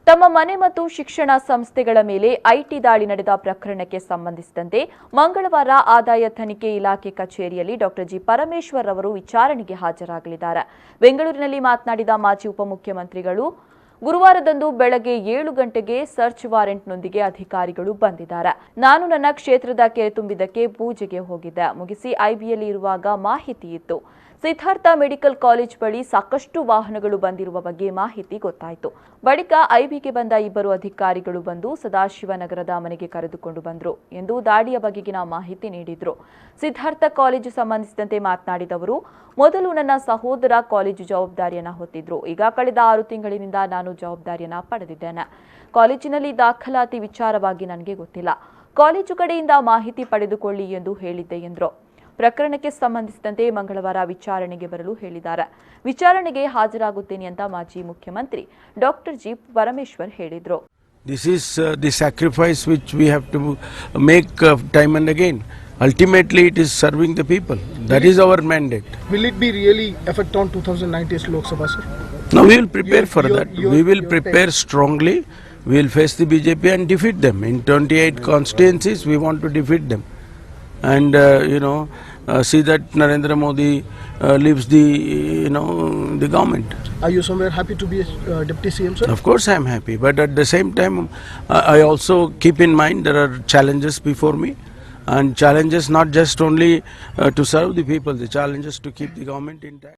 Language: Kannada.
ತಮ್ಮ ಮನೆ ಮತ್ತು ಶಿಕ್ಷಣ ಸಂಸ್ಥೆಗಳ ಮೇಲೆ ಐಟಿ ದಾಳಿ ನಡೆದ ಪ್ರಕರಣಕ್ಕೆ ಸಂಬಂಧಿಸಿದಂತೆ ಮಂಗಳವಾರ ಆದಾಯ ತನಿಖೆ ಇಲಾಖೆ ಕಚೇರಿಯಲ್ಲಿ ಡಾಕ್ಟರ್ gparameshwara ಅವರು ವಿಚಾರಣೆಗೆ ಹಾಜರಾಗಲಿದ್ದಾರೆ. ಬೆಂಗಳೂರಿನಲ್ಲಿ ಮಾತನಾಡಿದ ಮಾಜಿ ಉಪಮುಖ್ಯಮಂತ್ರಿಗಳು ಗುರುವಾರದಂದು ಬೆಳಗ್ಗೆ 7 ಗಂಟೆಗೆ ಸರ್ಚ್ ವಾರೆಂಟ್ನೊಂದಿಗೆ ಅಧಿಕಾರಿಗಳು ಬಂದಿದ್ದಾರೆ. ನಾನು ನನ್ನ ಕ್ಷೇತ್ರದ ಕೆರೆ ತುಂಬಿದ್ದಕ್ಕೆ ಪೂಜೆಗೆ ಹೋಗಿದ್ದೆ. ಮುಗಿಸಿ ಐಬಿಯಲ್ಲಿ ಇರುವಾಗ ಮಾಹಿತಿ ಇತ್ತು. ಸಿದ್ಧಾರ್ಥ ಮೆಡಿಕಲ್ ಕಾಲೇಜ್ ಬಳಿ ಸಾಕಷ್ಟು ವಾಹನಗಳು ಬಂದಿರುವ ಬಗ್ಗೆ ಮಾಹಿತಿ ಗೊತ್ತಾಯಿತು. ಬಳಿಕ ಐಬಿಗೆ ಬಂದ ಇಬ್ಬರು ಅಧಿಕಾರಿಗಳು ಬಂದು ಸದಾಶಿವನಗರದ ಮನೆಗೆ ಕರೆದುಕೊಂಡು ಬಂದರು ಎಂದು ದಾಳಿಯ ಬಗೆಗಿನ ಮಾಹಿತಿ ನೀಡಿದರು. ಸಿದ್ಧಾರ್ಥ ಕಾಲೇಜು ಸಂಬಂಧಿಸಿದಂತೆ ಮಾತನಾಡಿದವರು, ಮೊದಲು ನನ್ನ ಸಹೋದರ ಕಾಲೇಜು ಜವಾಬ್ದಾರಿಯನ್ನು ಹೊತ್ತಿದ್ರು. ಈಗ ಕಳೆದ 6 ತಿಂಗಳಿನಿಂದ ನಾನು ಜವಾಬ್ದಾರಿಯನ್ನು ಪಡೆದಿದ್ದೇನೆ. ಕಾಲೇಜಿನಲ್ಲಿ ದಾಖಲಾತಿ ವಿಚಾರವಾಗಿ ನನಗೆ ಗೊತ್ತಿಲ್ಲ. ಕಾಲೇಜು ಕಡೆಯಿಂದ ಮಾಹಿತಿ ಪಡೆದುಕೊಳ್ಳಿ ಎಂದು ಹೇಳಿದ್ದೆ ಎಂದರು. ಪ್ರಕರಣಕ್ಕೆ ಸಂಬಂಧಿಸಿದಂತೆ ಮಂಗಳವಾರ ವಿಚಾರಣೆಗೆ ಬರಲು ಹೇಳಿದ್ದಾರೆ. ವಿಚಾರಣೆಗೆ ಹಾಜರಾಗುತ್ತೇನೆ ಅಂತ ಮಾಜಿ ಮುಖ್ಯಮಂತ್ರಿ ಡಾಕ್ಟರ್ gparameshwara ಹೇಳಿದರು. This is the sacrifice which we have to make time and again. Ultimately, it is serving the people. That is our mandate. Will it be really effect on 2019 Lok Sabha, sir? No, we will prepare for that. We will prepare strongly. We will face the BJP and defeat them. In 28 constituencies, we want to defeat them. And see that Narendra Modi leaves the government. Are you somewhere happy to be a deputy CM, sir? Of course I am happy, but at the same time I also keep in mind there are challenges before me, and challenges not just only to serve the people, the challenges to keep the government intact.